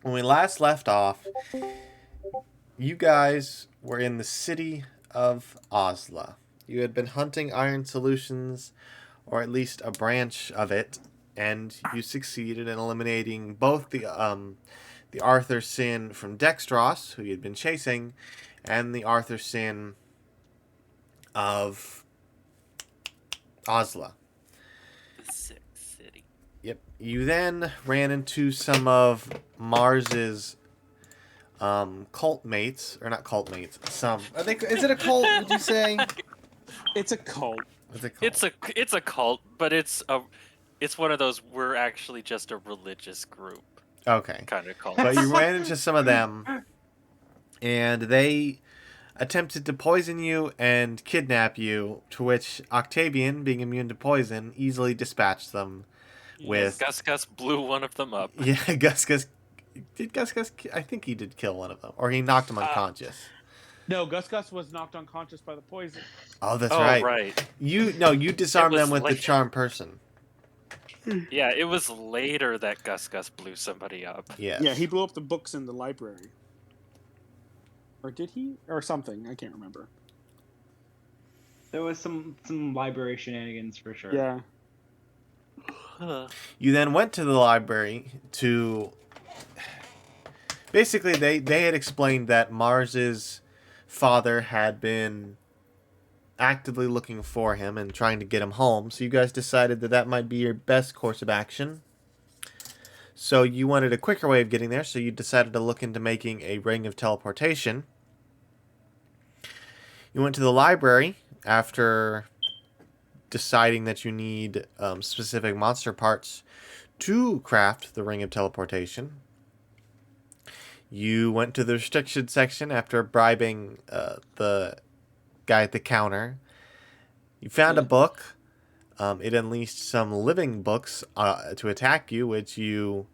when we last left off, you guys were in the city of Osla. You had been hunting Iron Solutions, or at least a branch of it, and you succeeded in eliminating both the Arthur Sin from Dextros, who you'd been chasing, and the Arthur Sin of Osla. The Sick City. Yep. You then ran into some of Mars's cult mates, or not cult mates. Some are they? Is it a cult? Would you say? It's a cult. It's a cult. It's a cult, but it's one of those we're actually just a religious group Okay. kind of cult. But you ran into some of them, and they attempted to poison you and kidnap you, to which Octavian, being immune to poison, easily dispatched them with... Gus blew one of them up. Yeah, Gus... Did Gus... I think he did kill one of them. Or he knocked him unconscious. No, Gus was knocked unconscious by the poison. Oh, that's right. Right. You disarmed them with the charm person. Yeah, it was later that Gus blew somebody up. Yes. Yeah, he blew up the books in the library. Or did he? Or something. I can't remember. There was some library shenanigans for sure. Yeah. You then went to the library to... Basically, they had explained that Mars's father had been actively looking for him and trying to get him home, so you guys decided that might be your best course of action. So you wanted a quicker way of getting there, so you decided to look into making a ring of teleportation. You went to the library after deciding that you need specific monster parts to craft the ring of teleportation. You went to the restriction section after bribing the guy at the counter. You found a book. It unleashed some living books to attack you, which you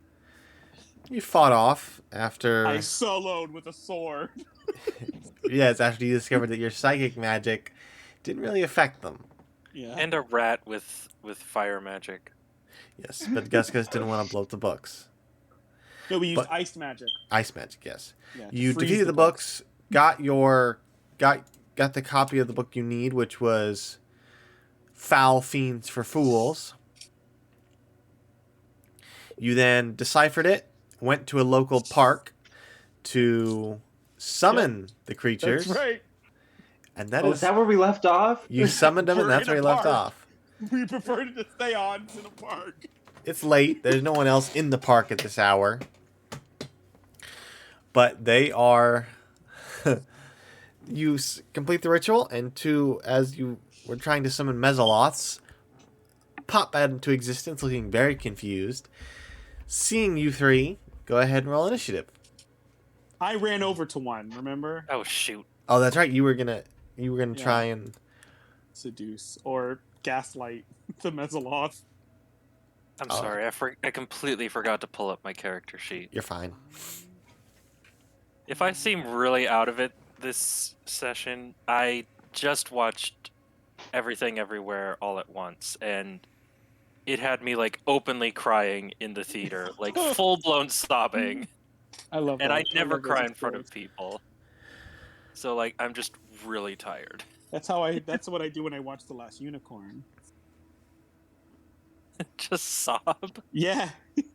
fought off after... I soloed with a sword. Yes, after you discovered that your psychic magic didn't really affect them. Yeah. And a rat with fire magic. Yes, but Gus didn't want to blow up the books. No, we used ice magic. Ice magic, yes. Yeah, You defeated the books, got the copy of the book you need, which was Foul Fiends for Fools. You then deciphered it, went to a local park to summon the creatures. That's right. And that is that where we left off? You summoned them, and that's where you left off. We preferred to stay on to the park. It's late. There's no one else in the park at this hour. But they are... You complete the ritual, and as you were trying to summon Mezzoloths, pop out into existence looking very confused. Seeing you three, go ahead and roll initiative. I ran over to one, remember? Oh, shoot. Oh, that's right. You were gonna try and... Seduce or gaslight the Mezzoloth. I'm sorry, I completely forgot to pull up my character sheet. You're fine. If I seem really out of it this session, I just watched Everything Everywhere All at Once, and it had me like openly crying in the theater, like full-blown sobbing. I love that. And I never cry in front of people. So like I'm just really tired. That's what I do when I watch The Last Unicorn. Just sob. Yeah.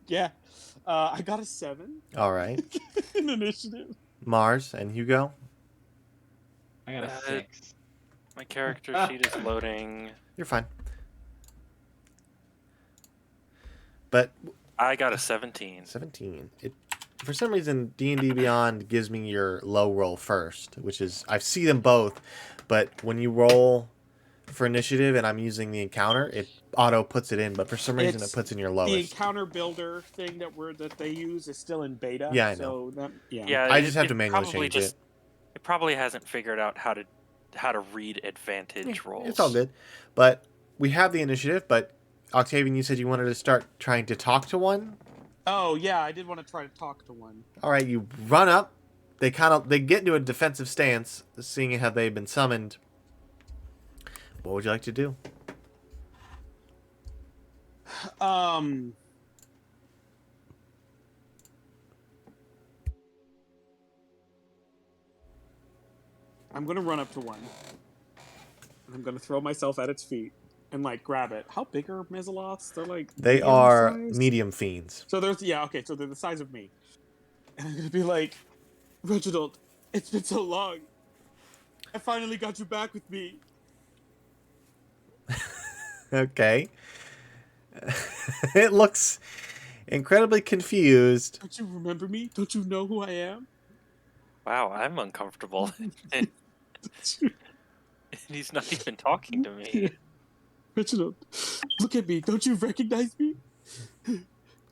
Yeah. I got a 7. All right. In initiative. Mars and Hugo? I got a 6. My character sheet is loading. You're fine. But... I got a 17. 17. For some reason, D&D Beyond gives me your low roll first, which is... I see them both, but when you roll for initiative and I'm using the encounter, it auto puts it in, but for some reason it puts in your lowest. The encounter builder thing that they use is still in beta. Yeah, I know. So I just have to manually change it. It probably hasn't figured out how to read advantage rolls. It's all good. But we have the initiative, but Octavian, you said you wanted to start trying to talk to one? Oh, yeah, I did want to try to talk to one. All right, you run up. They get into a defensive stance, seeing how they've been summoned. What would you like to do? I'm gonna run up to one. And I'm gonna throw myself at its feet and like grab it. How big are Mezzaloths? They're like They are medium-sized? medium fiends. So there's okay, so they're the size of me. And I'm gonna be like, Reginald, it's been so long. I finally got you back with me. Okay. It looks incredibly confused. Don't you remember me? Don't you know who I am? Wow, I'm uncomfortable. And he's not even talking to me. Reginald, look at me. Don't you recognize me?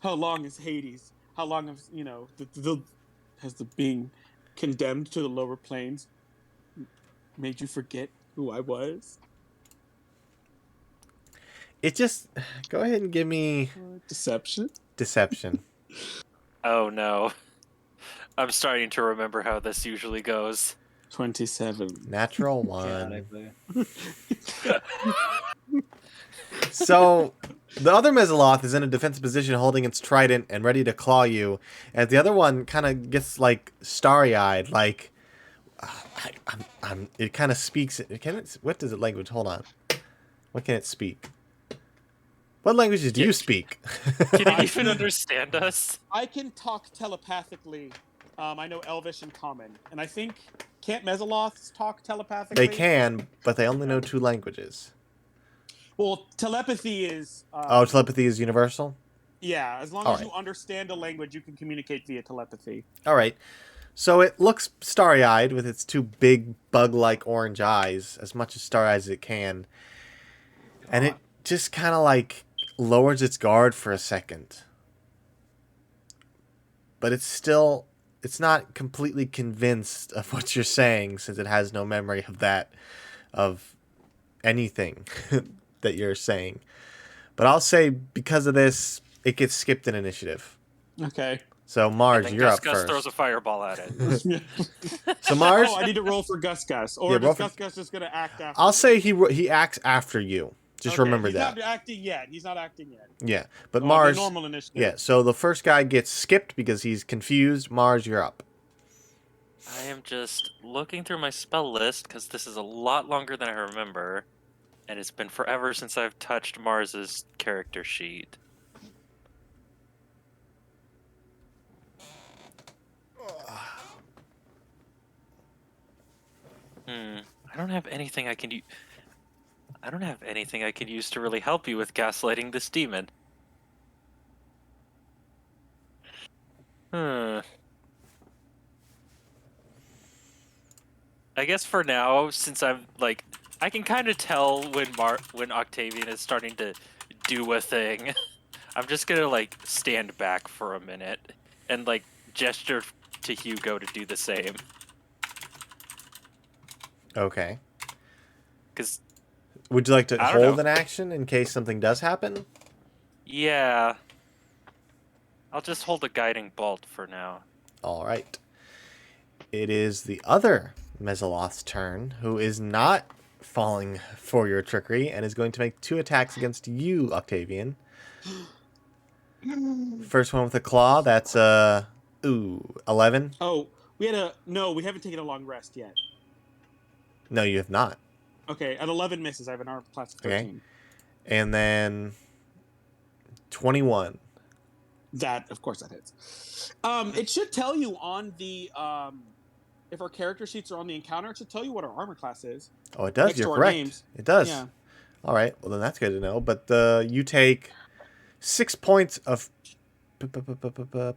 How long is Hades? How long has has the being condemned to the lower planes made you forget who I was? It just... Go ahead and give me... Deception? Deception. Oh no. I'm starting to remember how this usually goes. 27. Natural God, I 1. play. So, the other Mezzaloth is in a defensive position holding its trident and ready to claw you. And the other one kind of gets, like, starry-eyed, like... it kind of speaks... what does it language? Hold on. What can it speak? What languages do you speak? Can you even understand us? I can talk telepathically. I know Elvish and Common. And I think... Can't Mezzaloths talk telepathically? They can, but they only know 2 languages. Well, telepathy is... Telepathy is universal? Yeah, as long All as right. you understand a language, you can communicate via telepathy. All right. So it looks starry-eyed with its 2 big bug-like orange eyes, as much as starry-eyed as it can. And it just kind of like lowers its guard for a second. But it's not completely convinced of what you're saying, since it has no memory of anything that you're saying. But I'll say because of this, it gets skipped in initiative. Okay. So Mars, And you're up Gus first. throws a fireball at it. So Mars, I need to roll for Gus Gus. Or Yeah, roll is for- Gus Gus just going to act after I'll me? say he acts after you. Just Okay, remember he's that. not acting yet. He's not acting yet. Yeah, but Oh, Mars. the normal initiative. Yeah, so the first guy gets skipped because he's confused. Mars, you're up. I am just looking through my spell list because this is a lot longer than I remember. And it's been forever since I've touched Mars's character sheet. I don't have anything I can use. I don't have anything I can use to really help you with gaslighting this demon. I guess for now, since I'm like, I can kind of tell when Octavian is starting to do a thing. I'm just gonna like stand back for a minute and like gesture to Hugo to do the same. Okay. Cause Would you like to I don't hold know. an action in case something does happen? yeah, I'll just hold a guiding bolt for now. All right. It is the other Mezzaloth's turn, who is not falling for your trickery and is going to make 2 attacks against you, Octavian. First one with a claw, that's 11. Oh, we haven't taken a long rest yet. No, you have not. Okay, at 11 misses, I have an armor class of 13. Okay. And then 21. That, of course, that hits. It should tell you on the if our character sheets are on the encounter, it should tell you what our armor class is. Oh, it does. Next You're to our correct. names. It does. Yeah. All right. Well, then that's good to know. But you take 6 points of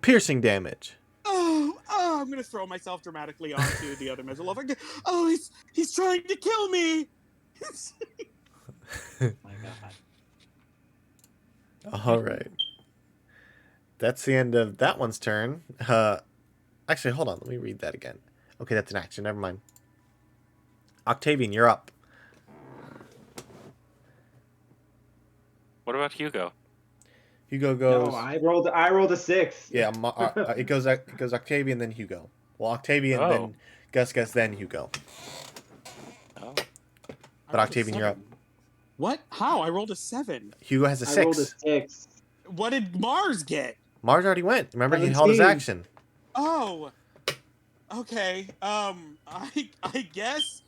piercing damage. I'm gonna throw myself dramatically onto the other Mezzaloth. Oh, he's trying to kill me. My God. All right. That's the end of that one's turn. Actually, hold on. Let me read that again. Okay, that's an action. Never mind. Octavian, you're up. What about Hugo? Hugo goes. No, I rolled a 6. Yeah, it goes Octavian, then Hugo. Well, Octavian, Oh. then Gus, then Hugo. Oh, But Octavian, you're up. What? How? I rolled a 7. Hugo has a I rolled a 6. 6. What did Mars get? Mars already went. Remember, he held his 17. action. Oh. Okay. I guess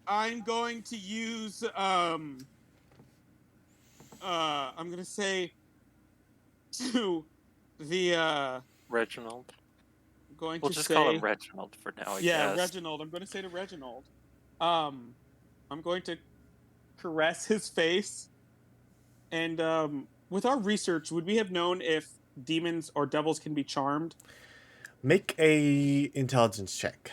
I'm going to use I'm gonna say to the Reginald. going We'll to just call him say Reginald for now, I yeah, guess. Reginald. I'm gonna say to Reginald. I'm going to caress his face, and with our research, would we have known if demons or devils can be charmed? Make a intelligence check.